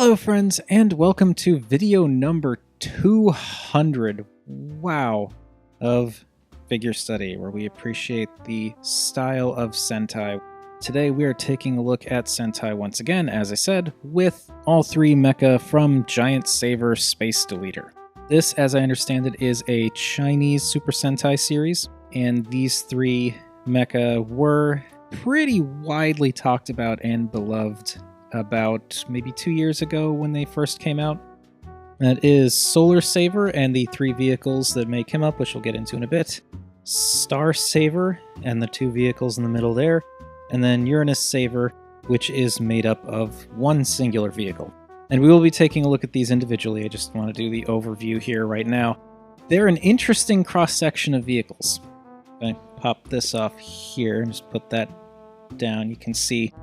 Hello friends, and welcome to video number 200, wow, of Figure Study, where we appreciate the style of Sentai. Today we are taking a look at Sentai once again, as I said, with all three mecha from Giant Saver Space Deleter. This, as I understand it, is a Chinese Super Sentai series, and these three mecha were pretty widely talked about and beloved about maybe 2 years ago when they first came out. That is Solar Saver and the three vehicles that make him up, which we'll get into in a bit. Star Saver and the two vehicles in the middle there. And then Uranus Saver, which is made up of one singular vehicle. And we will be taking a look at these individually. I just want to do the overview here right now. They're an interesting cross-section of vehicles. If I pop this off here and just put that down, you can see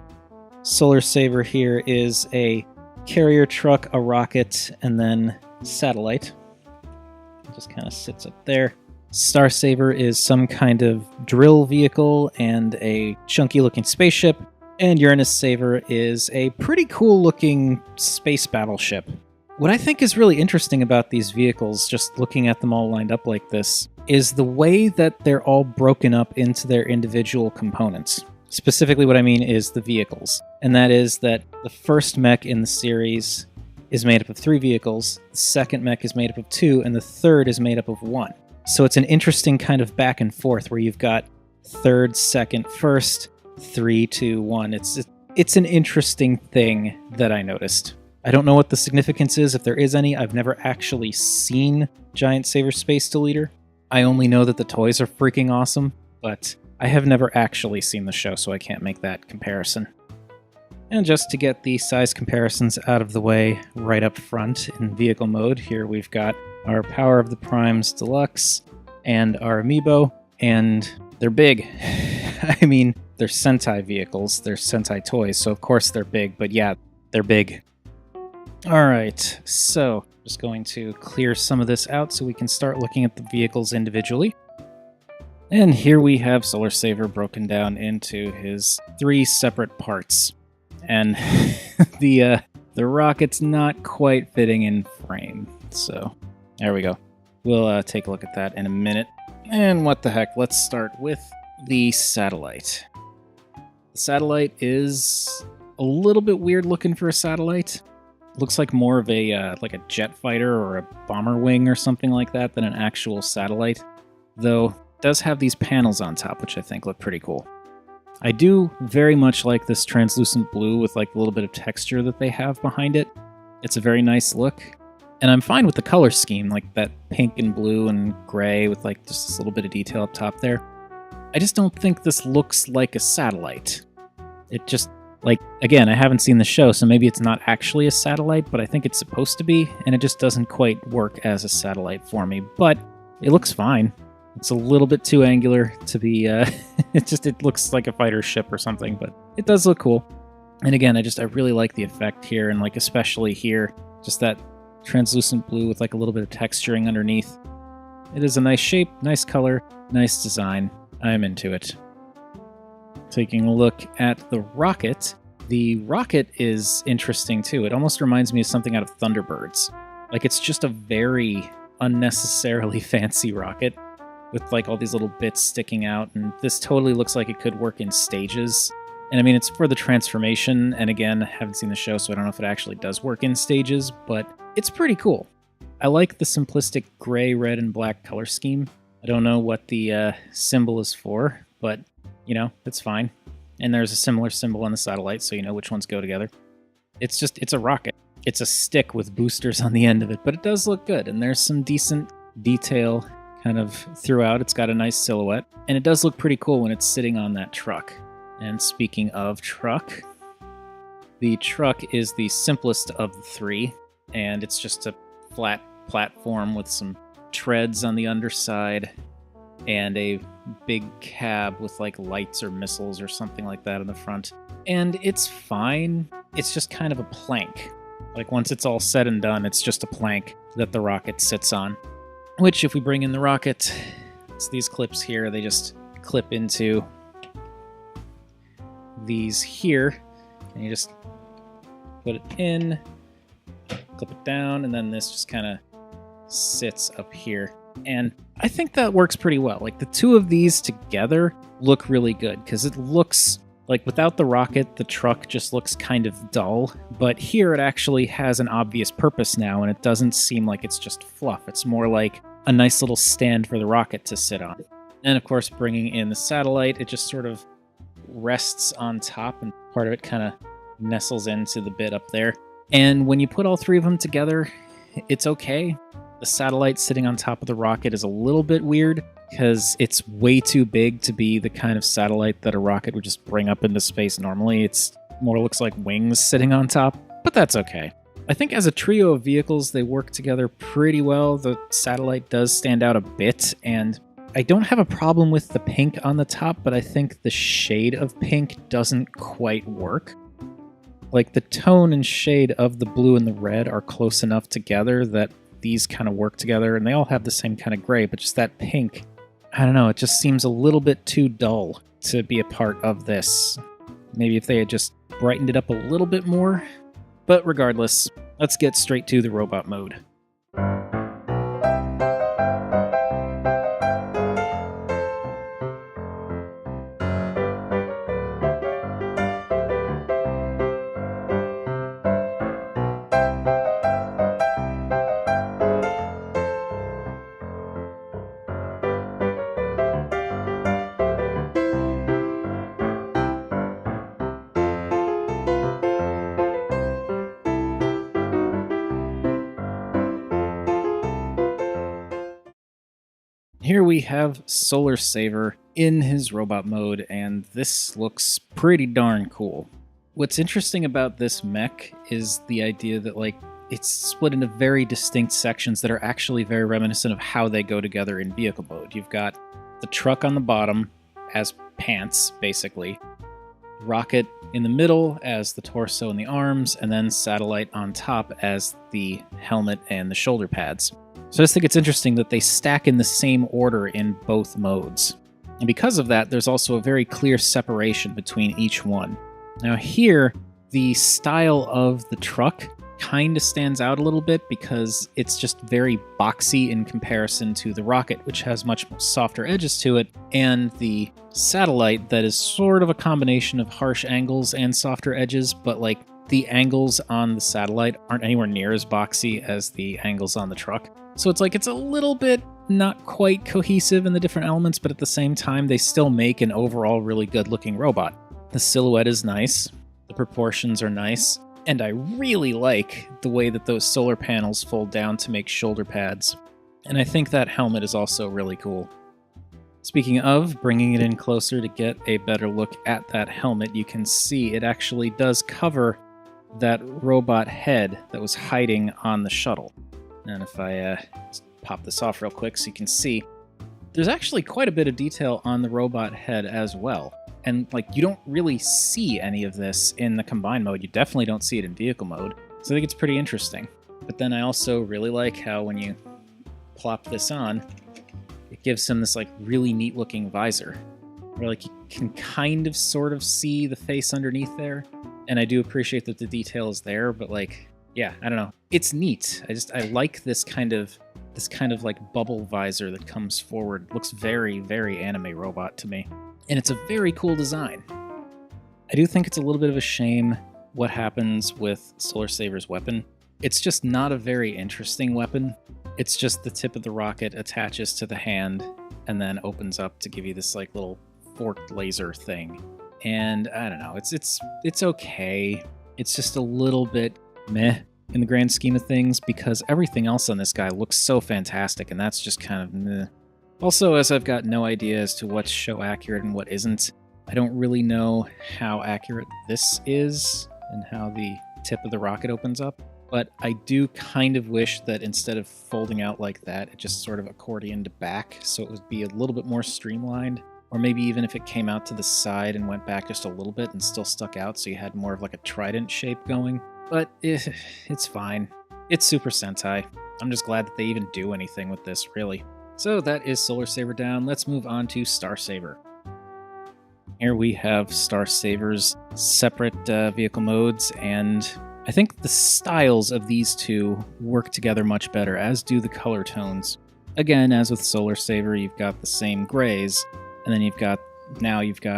Solar Saver here is a carrier truck, a rocket, and then satellite. It just kind of sits up there. Star Saver is some kind of drill vehicle and a chunky looking spaceship. And Uranus Saver is a pretty cool looking space battleship. What I think is really interesting about these vehicles, just looking at them all lined up like this, is the way that they're all broken up into their individual components. Specifically, what I mean is the vehicles. And that is that the first mech in the series is made up of three vehicles, the second mech is made up of two, and the third is made up of one. So it's an interesting kind of back and forth where you've got third, second, first, 3, 2, 1. It's an interesting thing that I noticed. I don't know what the significance is, if there is any. I've never actually seen Giant Saver Space Deleter. I only know that the toys are freaking awesome, but I have never actually seen the show, so I can't make that comparison. And just to get the size comparisons out of the way right up front in vehicle mode, here we've got our Power of the Primes Deluxe and our Amiibo, and they're big. I mean, they're Sentai vehicles, they're Sentai toys, so of course they're big, but yeah, they're big. Alright, so just going to clear some of this out so we can start looking at the vehicles individually. And here we have Solar Saver broken down into his three separate parts. And the rocket's not quite fitting in frame. So there we go. We'll take a look at that in a minute. And what the heck, let's start with the satellite. The satellite is a little bit weird looking for a satellite. Looks like more of a like a jet fighter or a bomber wing or something like that than an actual satellite. Though does have these panels on top, which I think look pretty cool. I do very much like this translucent blue with like a little bit of texture that they have behind it. It's a very nice look. And I'm fine with the color scheme, like that pink and blue and gray with like just this little bit of detail up top there. I just don't think this looks like a satellite. It just, like, again, I haven't seen the show, so maybe it's not actually a satellite, but I think it's supposed to be, and it just doesn't quite work as a satellite for me. But it looks fine. It's a little bit too angular to be, it looks like a fighter ship or something, but it does look cool. And again, I really like the effect here, and like especially here, just that translucent blue with like a little bit of texturing underneath. It is a nice shape, nice color, nice design. I'm into it. Taking a look at the rocket is interesting too. It almost reminds me of something out of Thunderbirds. Like it's just a very unnecessarily fancy rocket with like all these little bits sticking out, and this totally looks like it could work in stages. And I mean, it's for the transformation, and again, I haven't seen the show, so I don't know if it actually does work in stages, but it's pretty cool. I like the simplistic gray, red, and black color scheme. I don't know what the symbol is for, but, you know, it's fine. And there's a similar symbol on the satellite, so you know which ones go together. It's a rocket. It's a stick with boosters on the end of it, but it does look good, and there's some decent detail kind of throughout. It's got a nice silhouette, and it does look pretty cool when it's sitting on that truck. And speaking of truck, the truck is the simplest of the three, and it's just a flat platform with some treads on the underside and a big cab with like lights or missiles or something like that in the front. And it's fine. It's just kind of a plank. Like once it's all said and done, it's just a plank that the rocket sits on. Which, if we bring in the rocket, it's these clips here. They just clip into these here, and you just put it in, clip it down, and then this just kind of sits up here. And I think that works pretty well. Like, the two of these together look really good, because it looks like without the rocket, the truck just looks kind of dull. But here it actually has an obvious purpose now, and it doesn't seem like it's just fluff. It's more like a nice little stand for the rocket to sit on. And of course, bringing in the satellite, it just sort of rests on top, and part of it kind of nestles into the bit up there. And when you put all three of them together, it's okay. The satellite sitting on top of the rocket is a little bit weird, because it's way too big to be the kind of satellite that a rocket would just bring up into space normally. It's more looks like wings sitting on top, but that's okay. I think as a trio of vehicles, they work together pretty well. The satellite does stand out a bit, and I don't have a problem with the pink on the top, but I think the shade of pink doesn't quite work. Like, the tone and shade of the blue and the red are close enough together that these kind of work together, and they all have the same kind of gray, but just that pink, I don't know, it just seems a little bit too dull to be a part of this. Maybe if they had just brightened it up a little bit more. But regardless, let's get straight to the robot mode. Here we have Solar Saver in his robot mode, and this looks pretty darn cool. What's interesting about this mech is the idea that, like, it's split into very distinct sections that are actually very reminiscent of how they go together in vehicle mode. You've got the truck on the bottom as pants, basically, rocket in the middle as the torso and the arms, and then satellite on top as the helmet and the shoulder pads. So I just think it's interesting that they stack in the same order in both modes. And because of that, there's also a very clear separation between each one. Now here, the style of the truck kind of stands out a little bit because it's just very boxy in comparison to the rocket, which has much softer edges to it, and the satellite that is sort of a combination of harsh angles and softer edges, but like the angles on the satellite aren't anywhere near as boxy as the angles on the truck. So it's like it's a little bit not quite cohesive in the different elements, but at the same time, they still make an overall really good looking robot. The silhouette is nice, the proportions are nice, and I really like the way that those solar panels fold down to make shoulder pads. And I think that helmet is also really cool. Speaking of bringing it in closer to get a better look at that helmet, you can see it actually does cover that robot head that was hiding on the shuttle. And if I pop this off real quick so you can see, there's actually quite a bit of detail on the robot head as well. And like, you don't really see any of this in the combined mode. You definitely don't see it in vehicle mode. So I think it's pretty interesting. But then I also really like how when you plop this on, it gives him this like really neat looking visor, where like you can kind of sort of see the face underneath there. And I do appreciate that the detail is there, but like, yeah, I don't know. It's neat. I like this kind of like bubble visor that comes forward. Looks very, very anime robot to me. And it's a very cool design. I do think it's a little bit of a shame what happens with Solar Saver's weapon. It's just not a very interesting weapon. It's just the tip of the rocket attaches to the hand and then opens up to give you this like little forked laser thing. And I don't know, it's okay. It's just a little bit meh in the grand scheme of things because everything else on this guy looks so fantastic, and that's just kind of meh. Also, as I've got no idea as to what's show accurate and what isn't, I don't really know how accurate this is and how the tip of the rocket opens up, but I do kind of wish that instead of folding out like that, it just sort of accordioned back so it would be a little bit more streamlined. Or maybe even if it came out to the side and went back just a little bit and still stuck out so you had more of like a trident shape going. But it's fine. It's Super Sentai. I'm just glad that they even do anything with this, really. So that is Solar Saver down. Let's move on to Star Saver. Here we have Star Saver's separate vehicle modes, and I think the styles of these two work together much better, as do the color tones. Again, as with Solar Saver, you've got the same grays, and then you've got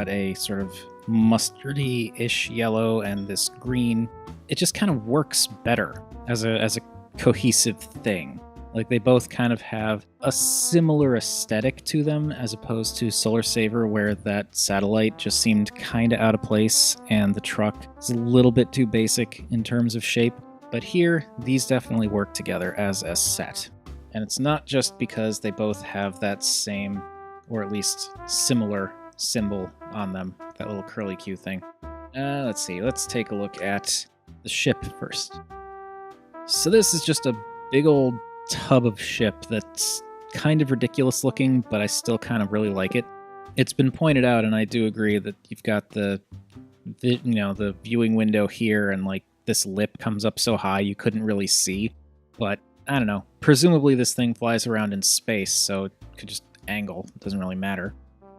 a sort of mustardy-ish yellow and this green. It just kind of works better as a cohesive thing. Like, they both kind of have a similar aesthetic to them, as opposed to Solar Saver, where that satellite just seemed kind of out of place and the truck is a little bit too basic in terms of shape. But here, these definitely work together as a set. And it's not just because they both have that same, or at least similar, symbol on them, that little curly Q thing. Let's see, let's take a look at the ship first. So this is just a big old tub of ship that's kind of ridiculous looking, but I still kind of really like it. It's been pointed out, and I do agree, that you've got the viewing window here, and like this lip comes up so high you couldn't really see. But I don't know. Presumably this thing flies around in space, so it could just angle. It doesn't really matter.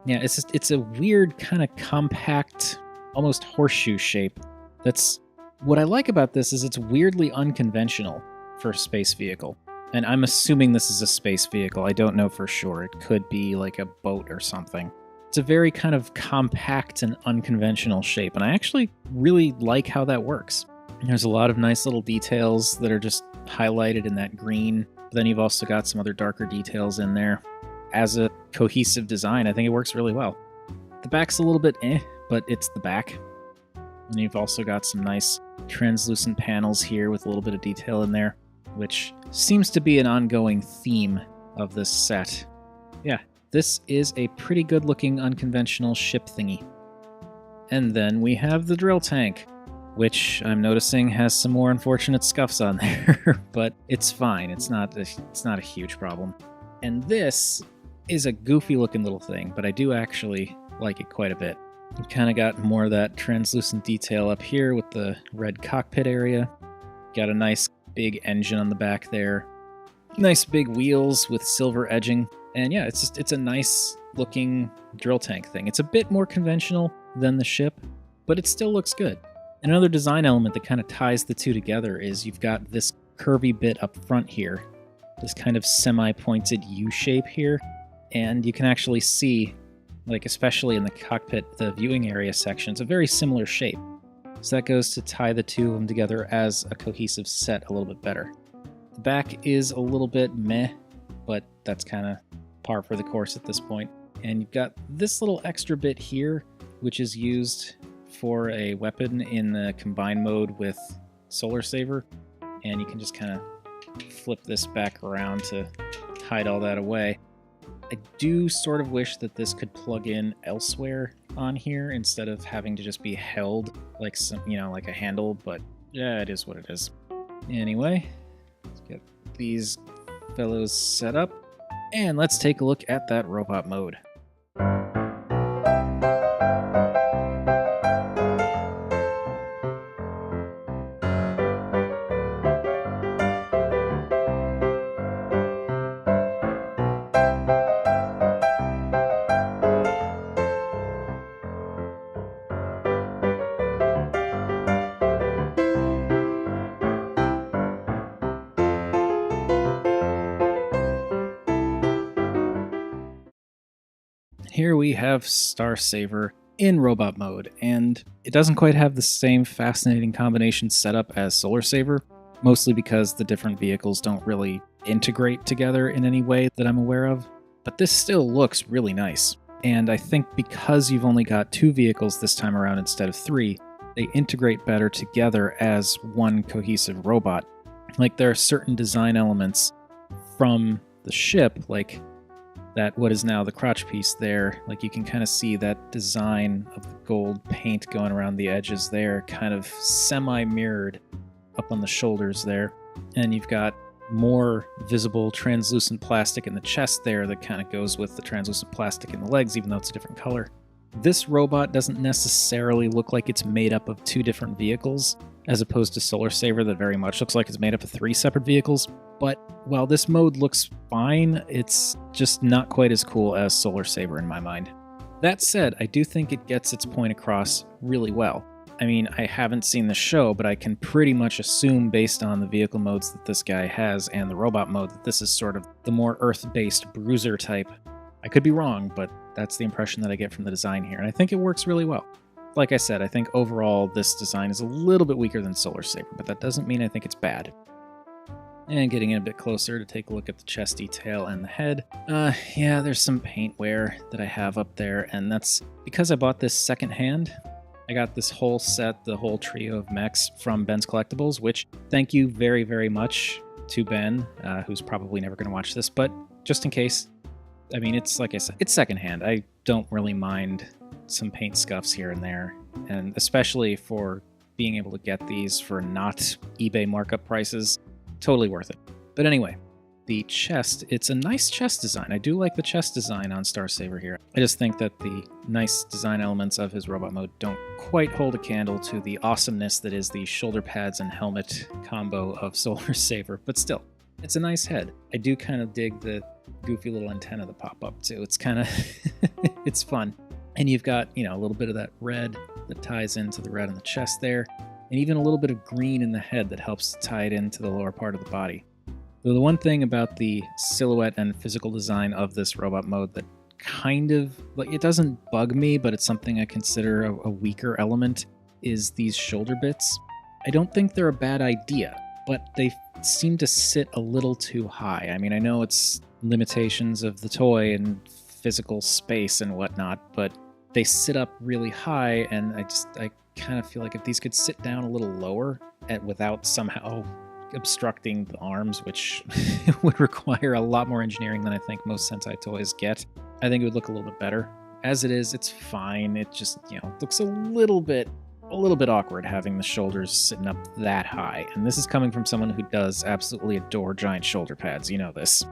Yeah, it's a weird kind of compact, almost horseshoe shape. That's what I like about this, is it's weirdly unconventional for a space vehicle. And I'm assuming this is a space vehicle. I don't know for sure. It could be like a boat or something. It's a very kind of compact and unconventional shape, and I actually really like how that works. There's a lot of nice little details that are just highlighted in that green, but then you've also got some other darker details in there. As a cohesive design, I think it works really well. The back's a little bit but it's the back. And you've also got some nice translucent panels here with a little bit of detail in there, which seems to be an ongoing theme of this set. Yeah, this is a pretty good looking unconventional ship thingy. And then we have the drill tank, which I'm noticing has some more unfortunate scuffs on there, but it's fine. It's not a huge problem. And this is a goofy looking little thing, but I do actually like it quite a bit. You've kind of got more of that translucent detail up here with the red cockpit area. Got a nice big engine on the back there. Nice big wheels with silver edging. And yeah, it's a nice looking drill tank thing. It's a bit more conventional than the ship, but it still looks good. Another design element that kind of ties the two together is you've got this curvy bit up front here, this kind of semi-pointed U shape here, and you can actually see, like especially in the cockpit, the viewing area section, it's a very similar shape. So that goes to tie the two of them together as a cohesive set a little bit better. The back is a little bit meh, but that's kind of par for the course at this point. And you've got this little extra bit here, which is used for a weapon in the combine mode with Solar Saver. And you can just kind of flip this back around to hide all that away. I do sort of wish that this could plug in elsewhere on here instead of having to just be held like some, like a handle, but yeah, it is what it is. Anyway, let's get these fellows set up, and let's take a look at that robot mode. Here we have Star Saver in robot mode, and it doesn't quite have the same fascinating combination setup as Solar Saver, mostly because the different vehicles don't really integrate together in any way that I'm aware of, but this still looks really nice. And I think because you've only got 2 vehicles this time around instead of 3, they integrate better together as one cohesive robot. Like, there are certain design elements from the ship, like that what is now the crotch piece there, like you can kind of see that design of the gold paint going around the edges there, kind of semi-mirrored up on the shoulders there. And you've got more visible translucent plastic in the chest there that kind of goes with the translucent plastic in the legs, even though it's a different color. This robot doesn't necessarily look like it's made up of 2 different vehicles, as opposed to Solar Saver that very much looks like it's made up of 3 separate vehicles. But while this mode looks fine, it's just not quite as cool as Solar Saver in my mind. That said, I do think it gets its point across really well. I mean, I haven't seen the show, but I can pretty much assume based on the vehicle modes that this guy has and the robot mode that this is sort of the more Earth-based bruiser type. I could be wrong, but that's the impression that I get from the design here, and I think it works really well. Like I said, I think overall this design is a little bit weaker than Solar Saver, but that doesn't mean I think it's bad. And getting in a bit closer to take a look at the chest detail and the head. Yeah, there's some paint wear that I have up there, and that's because I bought this secondhand. I got this whole set, the whole trio of mechs from Ben's Collectibles, which thank you very, very much to Ben, who's probably never going to watch this, but just in case, I mean, it's like I said, it's secondhand. I don't really mind some paint scuffs here and there, and especially for being able to get these for not eBay markup prices, totally worth it. But anyway, the chest, it's a nice chest design. I do like the chest design on Star Saver here. I just think that the nice design elements of his robot mode don't quite hold a candle to the awesomeness that is the shoulder pads and helmet combo of Solar Saver, but still, it's a nice head. I do kind of dig the goofy little antenna that pop up too. It's kind of, it's fun. And you've got, you know, a little bit of that red that ties into the red on the chest there, and even a little bit of green in the head that helps tie it into the lower part of the body. So the one thing about the silhouette and physical design of this robot mode that kind of, like, it doesn't bug me, but it's something I consider a weaker element, is these shoulder bits. I don't think they're a bad idea, but they seem to sit a little too high. I mean, I know it's limitations of the toy and physical space and whatnot, but they sit up really high, and I kind of feel like if these could sit down a little lower without somehow obstructing the arms, which would require a lot more engineering than I think most Sentai toys get, I think it would look a little bit better. As it is, it's fine. It just, you know, looks a little bit awkward having the shoulders sitting up that high. And this is coming from someone who does absolutely adore giant shoulder pads. You know this.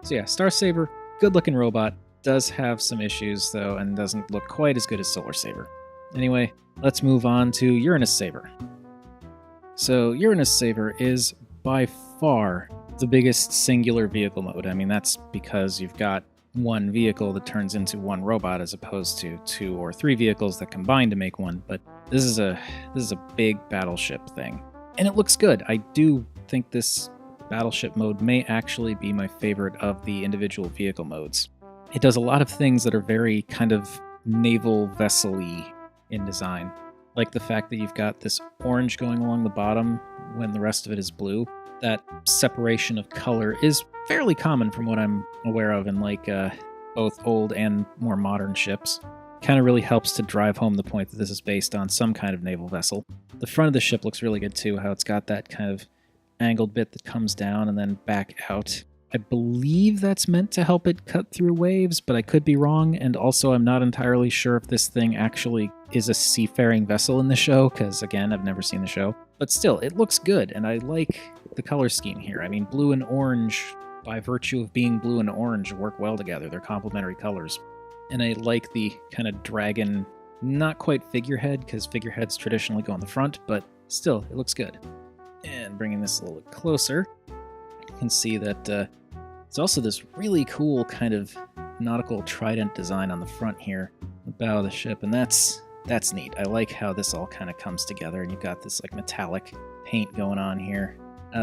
So yeah, Star Saver, good looking robot. Does have some issues though, and doesn't look quite as good as Solar Saver. Anyway, let's move on to Uranus Saver. So Uranus Saver is by far the biggest singular vehicle mode. I mean, that's because you've got one vehicle that turns into one robot as opposed to 2 or 3 vehicles that combine to make one, but this is a big battleship thing. And it looks good. I do think this battleship mode may actually be my favorite of the individual vehicle modes. It does a lot of things that are very kind of naval vessel-y in design. Like the fact that you've got this orange going along the bottom when the rest of it is blue. That separation of color is fairly common from what I'm aware of in like both old and more modern ships. Kind of really helps to drive home the point that this is based on some kind of naval vessel. The front of the ship looks really good too, how it's got that kind of angled bit that comes down and then back out. I believe that's meant to help it cut through waves, but I could be wrong, and also I'm not entirely sure if this thing actually is a seafaring vessel in the show, because again, I've never seen the show. But still, it looks good, and I like the color scheme here. I mean, blue and orange, by virtue of being blue and orange, work well together. They're complementary colors. And I like the kind of dragon, not quite figurehead, because figureheads traditionally go on the front, but still, it looks good. And bringing this a little bit closer, you can see that it's also this really cool kind of nautical trident design on the front here, the bow of the ship, and that's neat. I like how this all kind of comes together, and you've got this like metallic paint going on here.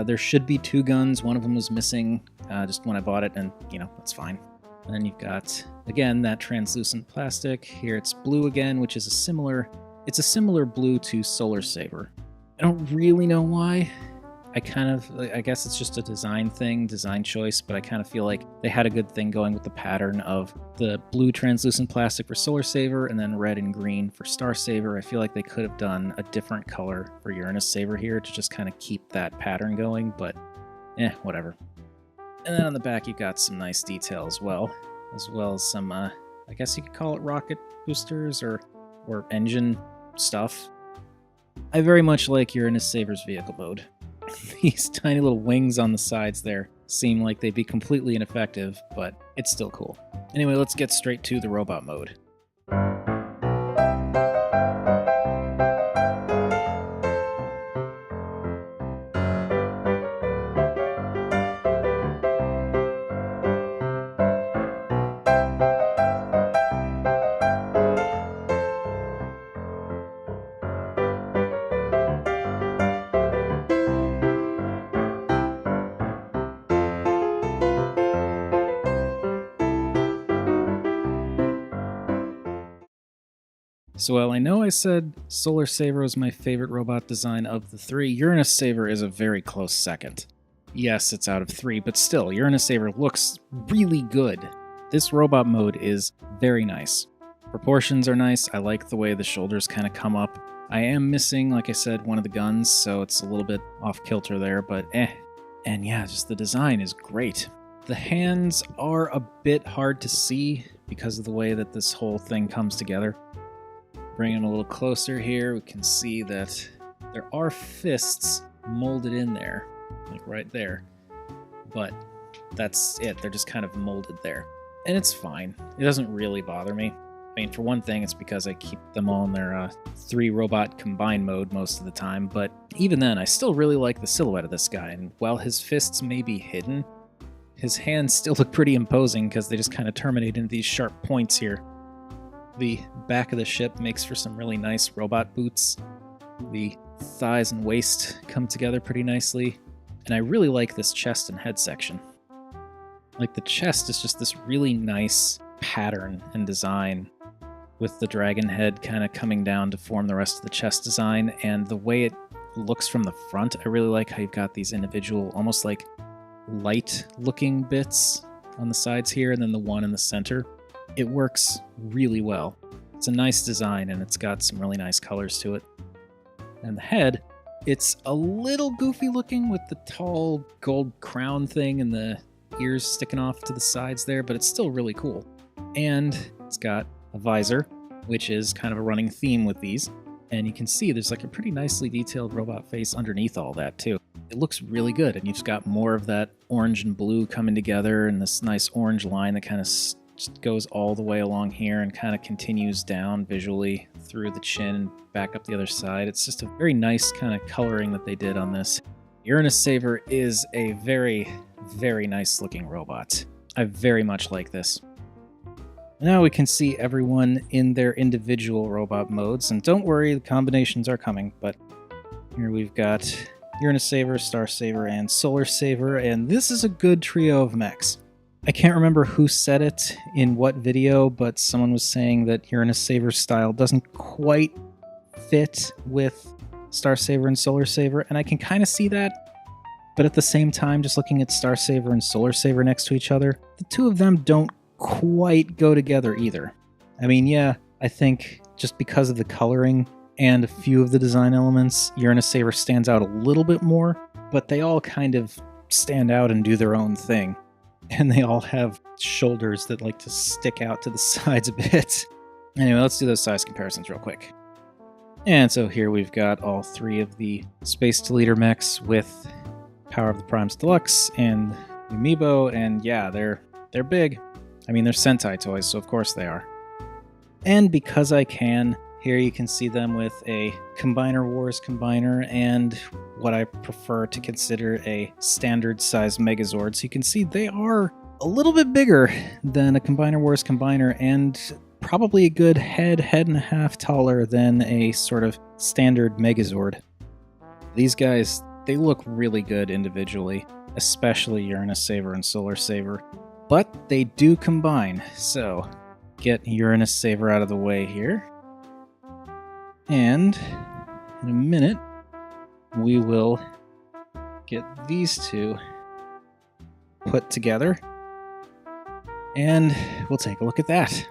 There should be 2 guns. One of them was missing just when I bought it, and you know, that's fine. And then you've got, again, that translucent plastic. Here it's blue again, which is a similar blue to Solar Saver. I don't really know why. I guess it's just a design thing, design choice, but I kind of feel like they had a good thing going with the pattern of the blue translucent plastic for Solar Saver and then red and green for Star Saver. I feel like they could have done a different color for Uranus Saver here to just kind of keep that pattern going, but whatever. And then on the back you've got some nice detail as well as some, I guess you could call it rocket boosters or engine stuff. I very much like Uranus Saver's vehicle mode. These tiny little wings on the sides there seem like they'd be completely ineffective, but it's still cool. Anyway, let's get straight to the robot mode. So while I know I said Solar Saver was my favorite robot design of the three, Uranus Saver is a very close second. Yes, it's out of 3, but still, Uranus Saver looks really good. This robot mode is very nice. Proportions are nice. I like the way the shoulders kind of come up. I am missing, like I said, one of the guns, so it's a little bit off kilter there, but eh. And yeah, just the design is great. The hands are a bit hard to see because of the way that this whole thing comes together. Bring them a little closer here, we can see that there are fists molded in there, like right there. But that's it, they're just kind of molded there. And it's fine, it doesn't really bother me. I mean, for one thing, it's because I keep them all in their 3-robot combined mode most of the time, but even then, I still really like the silhouette of this guy, and while his fists may be hidden, his hands still look pretty imposing because they just kind of terminate into these sharp points here. The back of the ship makes for some really nice robot boots. The thighs and waist come together pretty nicely, and I really like this chest and head section. Like, the chest is just this really nice pattern and design, with the dragon head kind of coming down to form the rest of the chest design, and the way it looks from the front, I really like how you've got these individual, almost like light-looking bits on the sides here, and then the one in the center. It works really well. It's a nice design, and it's got some really nice colors to it. And the head, it's a little goofy looking with the tall gold crown thing and the ears sticking off to the sides there, but it's still really cool. And it's got a visor, which is kind of a running theme with these. And you can see there's like a pretty nicely detailed robot face underneath all that too. It looks really good, and you've got more of that orange and blue coming together, and this nice orange line that kind of just goes all the way along here and kind of continues down visually through the chin and back up the other side. It's just a very nice kind of coloring that they did on this. Uranus Saver is a very, very nice looking robot. I very much like this. Now we can see everyone in their individual robot modes, and don't worry, the combinations are coming, but here we've got Uranus Saver, Star Saver, and Solar Saver, and this is a good trio of mechs. I can't remember who said it in what video, but someone was saying that Uranus Saver's style doesn't quite fit with Star Saver and Solar Saver, and I can kind of see that, but at the same time, just looking at Star Saver and Solar Saver next to each other, the two of them don't quite go together either. I mean, yeah, I think just because of the coloring and a few of the design elements, Uranus Saver stands out a little bit more, but they all kind of stand out and do their own thing. And they all have shoulders that like to stick out to the sides a bit. Anyway, let's do those size comparisons real quick. And so here we've got all 3 of the Space Deleter mechs with Power of the Primes Deluxe and Amiibo, and yeah, they're big. I mean, they're Sentai toys, so of course they are. And because I can, here you can see them with a Combiner Wars combiner and what I prefer to consider a standard size Megazord. So you can see they are a little bit bigger than a Combiner Wars combiner, and probably a good head and a half taller than a sort of standard Megazord. These guys, they look really good individually, especially Uranus Saver and Solar Saver. But they do combine, so get Uranus Saver out of the way here. And in a minute, we will get these two put together, and we'll take a look at that.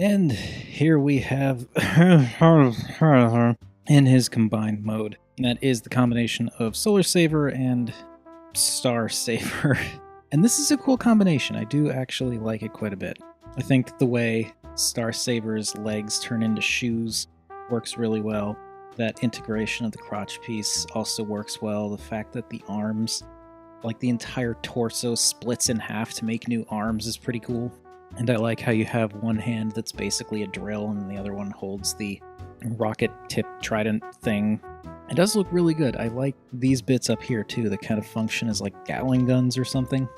And here we have in his combined mode. That is the combination of Solar Saver and Star Saver. And this is a cool combination. I do actually like it quite a bit. I think the way Star Saver's legs turn into shoes works really well. That integration of the crotch piece also works well. The fact that the arms, like the entire torso, splits in half to make new arms is pretty cool. And I like how you have one hand that's basically a drill and the other one holds the rocket tip trident thing. It does look really good. I like these bits up here too that kind of function as like Gatling guns or something.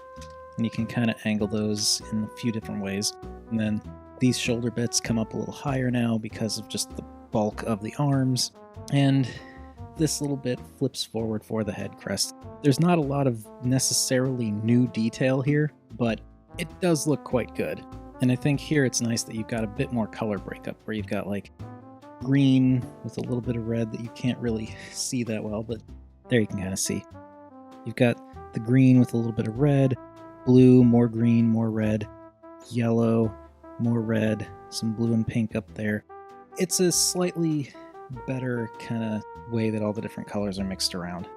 And you can kind of angle those in a few different ways. And then these shoulder bits come up a little higher now because of just the bulk of the arms. And this little bit flips forward for the head crest. There's not a lot of necessarily new detail here, but it does look quite good. And I think here it's nice that you've got a bit more color breakup, where you've got like green with a little bit of red that you can't really see that well, but there you can kind of see. You've got the green with a little bit of red, blue, more green, more red, yellow, more red, some blue and pink up there. It's a slightly better kind of way that all the different colors are mixed around.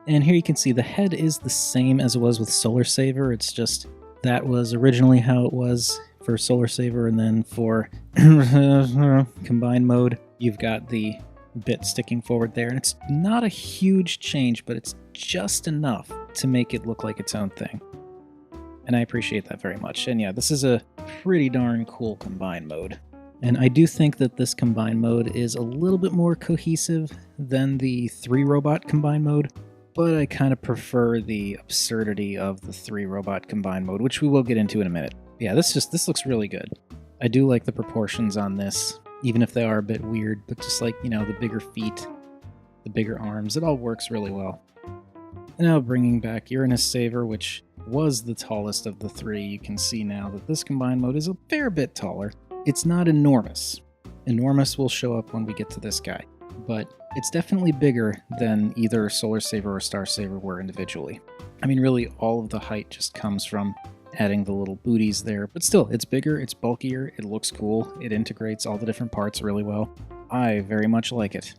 And here you can see the head is the same as it was with Solar Saver. It's just that was originally how it was for Solar Saver, and then for combined mode, you've got the bit sticking forward there. And it's not a huge change, but it's just enough to make it look like its own thing. And I appreciate that very much. And yeah, this is a pretty darn cool combined mode. And I do think that this combined mode is a little bit more cohesive than the 3-robot combined mode, but I kind of prefer the absurdity of the 3-robot combined mode, which we will get into in a minute. Yeah, this looks really good. I do like the proportions on this, even if they are a bit weird, but just like, you know, the bigger feet, the bigger arms, it all works really well. And now bringing back Uranus Saver, which was the tallest of the three, you can see now that this combined mode is a fair bit taller. It's not enormous. Enormous will show up when we get to this guy, but it's definitely bigger than either Solar Saver or Star Saver were individually. I mean, really, all of the height just comes from adding the little booties there, but still, it's bigger, it's bulkier, it looks cool, it integrates all the different parts really well. I very much like it.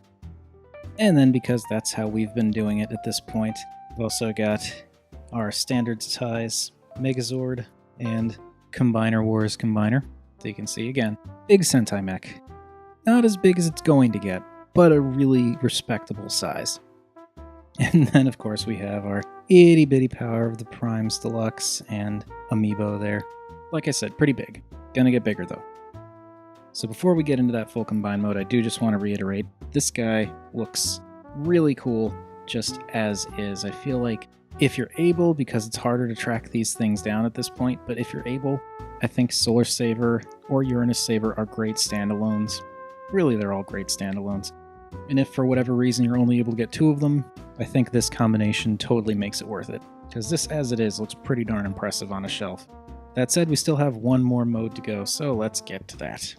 And then, because that's how we've been doing it at this point, we've also got our standard size Megazord and Combiner Wars Combiner. So you can see, again, big Sentai mech. Not as big as it's going to get, but a really respectable size. And then, of course, we have our itty-bitty Power of the Primes Deluxe and Amiibo there. Like I said, pretty big. Gonna get bigger, though. So before we get into that full combined mode, I do just want to reiterate, this guy looks really cool just as is. I feel like if you're able, because it's harder to track these things down at this point, but if you're able, I think Solar Saver or Uranus Saver are great standalones. Really, they're all great standalones. And if for whatever reason you're only able to get 2 of them, I think this combination totally makes it worth it, because this as it is looks pretty darn impressive on a shelf. That said, we still have one more mode to go, so let's get to that.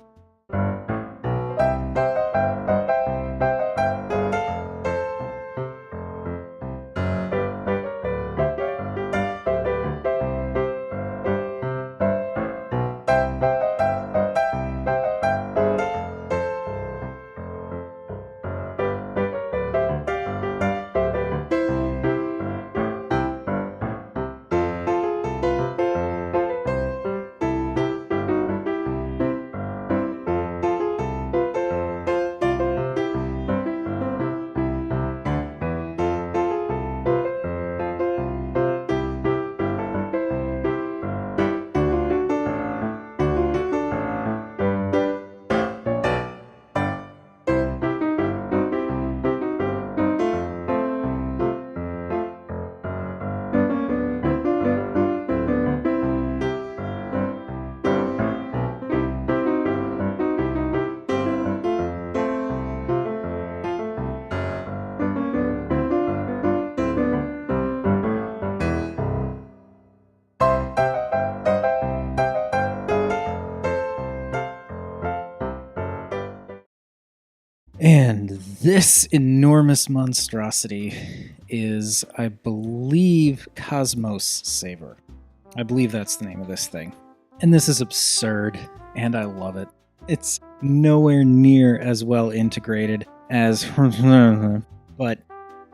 And this enormous monstrosity is, I believe, Cosmos Saver. I believe that's the name of this thing. And this is absurd, and I love it. It's nowhere near as well integrated as but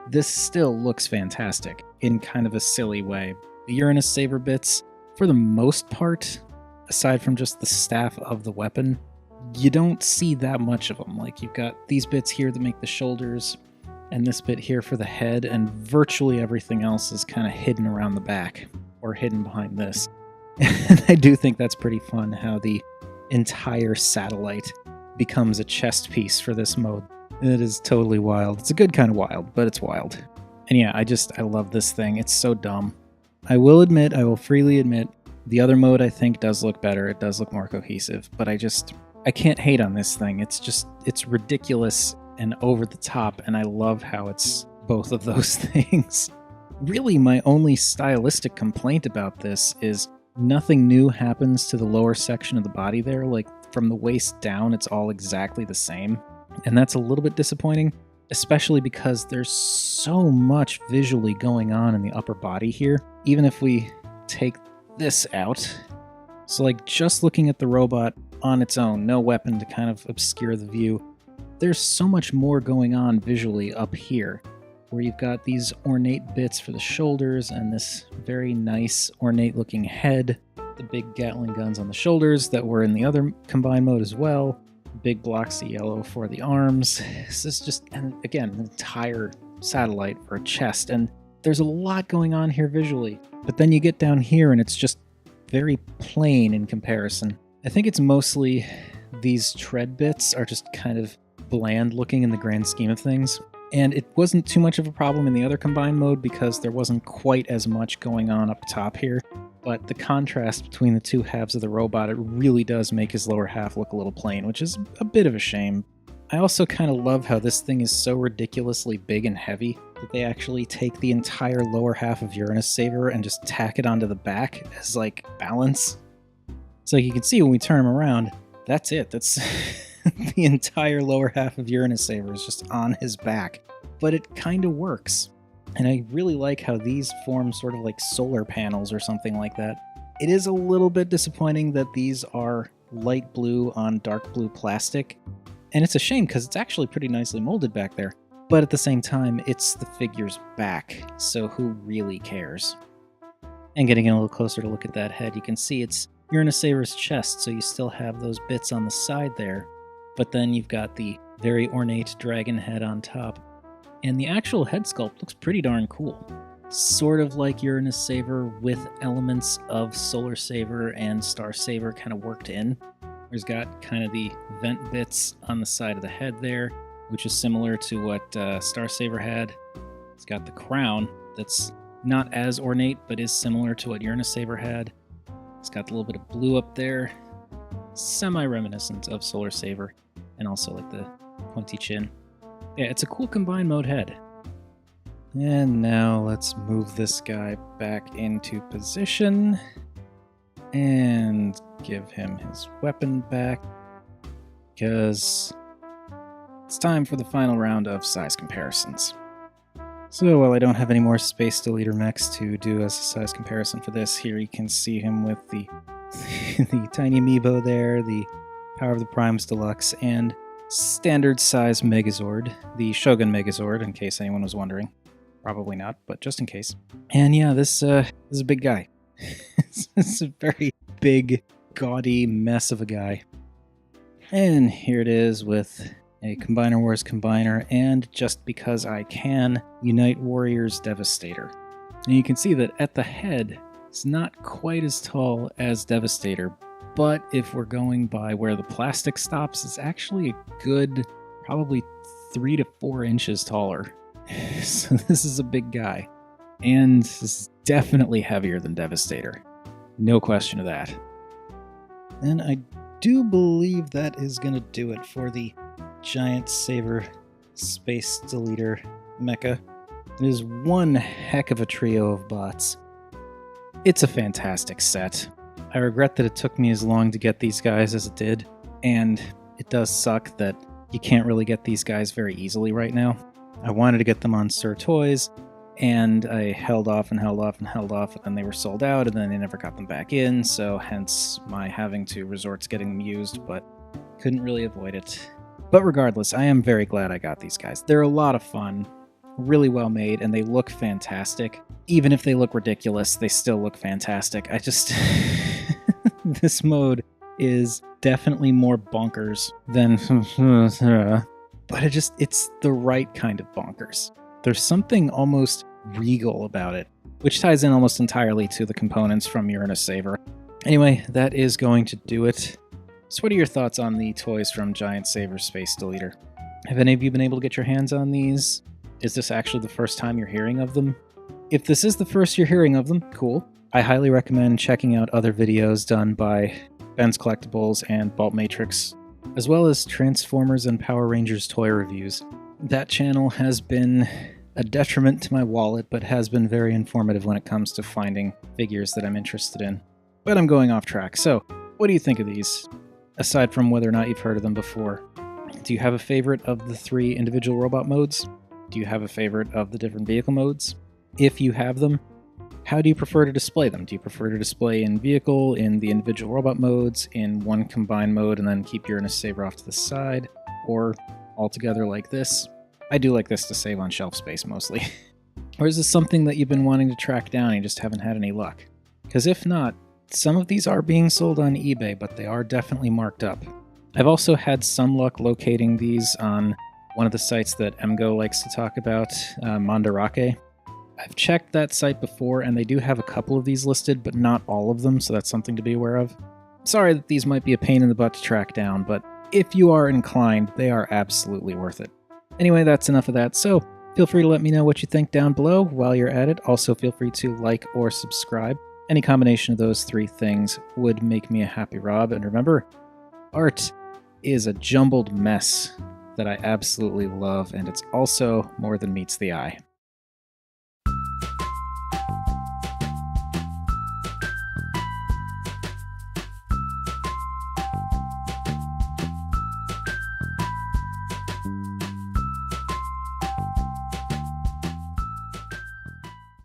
this still looks fantastic in kind of a silly way. The Uranus Saver bits, for the most part, aside from just the staff of the weapon, you don't see that much of them. Like, you've got these bits here that make the shoulders, and this bit here for the head, and virtually everything else is kind of hidden around the back, or hidden behind this. And I do think that's pretty fun, how the entire satellite becomes a chest piece for this mode. It is totally wild. It's a good kind of wild, but it's wild. And yeah, I love this thing. It's so dumb. I will freely admit, the other mode I think does look better. It does look more cohesive, but I can't hate on this thing. It's ridiculous and over the top, and I love how it's both of those things. Really, my only stylistic complaint about this is nothing new happens to the lower section of the body there. Like, from the waist down, it's all exactly the same. And that's a little bit disappointing, especially because there's so much visually going on in the upper body here. Even if we take this out, so like just looking at the robot on its own, no weapon to kind of obscure the view, there's so much more going on visually up here, where you've got these ornate bits for the shoulders and this very nice ornate looking head, the big Gatling guns on the shoulders that were in the other combined mode as well, big blocks of yellow for the arms. This is just, and again, an entire satellite for a chest, and there's a lot going on here visually. But then you get down here and it's just very plain in comparison. I think it's mostly these tread bits are just kind of bland looking in the grand scheme of things. And it wasn't too much of a problem in the other combined mode because there wasn't quite as much going on up top here. But the contrast between the two halves of the robot, it really does make his lower half look a little plain, which is a bit of a shame. I also kind of love how this thing is so ridiculously big and heavy that they actually take the entire lower half of Uranus Saver and just tack it onto the back as, like, balance. So you can see when we turn him around, that's it. That's the entire lower half of Uranus Saver is just on his back. But it kind of works. And I really like how these form sort of like solar panels or something like that. It is a little bit disappointing that these are light blue on dark blue plastic. And it's a shame because it's actually pretty nicely molded back there. But at the same time, it's the figure's back, so who really cares? And getting in a little closer to look at that head, you can see it's Uranus Saver's chest, so you still have those bits on the side there. But then you've got the very ornate dragon head on top. And the actual head sculpt looks pretty darn cool. Sort of like Uranus Saver with elements of Solar Saver and Star Saver kind of worked in. There's got kind of the vent bits on the side of the head there, which is similar to what Star Saver had. It's got the crown that's not as ornate, but is similar to what Uranus Saver had. It's got a little bit of blue up there, semi-reminiscent of Solar Saver, and also like the pointy chin. Yeah, it's a cool combined mode head. And now let's move this guy back into position and give him his weapon back, because it's time for the final round of size comparisons. So while I don't have any more Space Deleter mechs to do as a size comparison for this, here you can see him with the the tiny amiibo there, the Power of the Primes Deluxe, and standard size Megazord, the Shogun Megazord, in case anyone was wondering. Probably not, but just in case. And yeah, this is a big guy. It's a very big, gaudy mess of a guy. And here it is with a Combiner Wars Combiner, and just because I can, Unite Warriors Devastator. And you can see that at the head, it's not quite as tall as Devastator, but if we're going by where the plastic stops, it's actually a good, probably 3 to 4 inches taller. So this is a big guy. And this is definitely heavier than Devastator. No question of that. And I do believe that is going to do it for the Giant Saver Space Deleter Mecha. It is one heck of a trio of bots. It's a fantastic set. I regret that it took me as long to get these guys as it did, and it does suck that you can't really get these guys very easily right now. I wanted to get them on Sir Toys, and I held off and held off and held off, and then they were sold out, and then they never got them back in, so hence my having to resort to getting them used, but couldn't really avoid it. But regardless, I am very glad I got these guys. They're a lot of fun, really well made, and they look fantastic. Even if they look ridiculous, they still look fantastic. I just... This mode is definitely more bonkers than... but it's the right kind of bonkers. There's something almost regal about it, which ties in almost entirely to the components from Uranus Saver. Anyway, that is going to do it. So what are your thoughts on the toys from Giant Saver Space Deleter? Have any of you been able to get your hands on these? Is this actually the first time you're hearing of them? If this is the first you're hearing of them, cool. I highly recommend checking out other videos done by Ben's Collectibles and Bolt Matrix, as well as Transformers and Power Rangers toy reviews. That channel has been a detriment to my wallet, but has been very informative when it comes to finding figures that I'm interested in. But I'm going off track, so what do you think of these? Aside from whether or not you've heard of them before. Do you have a favorite of the 3 individual robot modes? Do you have a favorite of the different vehicle modes? If you have them, how do you prefer to display them? Do you prefer to display in vehicle, in the individual robot modes, in one combined mode, and then keep Uranus Saver off to the side? Or all together like this? I do like this to save on shelf space mostly. Or is this something that you've been wanting to track down and you just haven't had any luck? Because if not, some of these are being sold on eBay, but they are definitely marked up. I've also had some luck locating these on one of the sites that MGO likes to talk about, Mandarake. I've checked that site before, and they do have a couple of these listed, but not all of them, so that's something to be aware of. Sorry that these might be a pain in the butt to track down, but if you are inclined, they are absolutely worth it. Anyway, that's enough of that, so feel free to let me know what you think down below while you're at it. Also, feel free to like or subscribe. Any combination of those 3 things would make me a happy Rob, and remember, art is a jumbled mess that I absolutely love, and it's also more than meets the eye.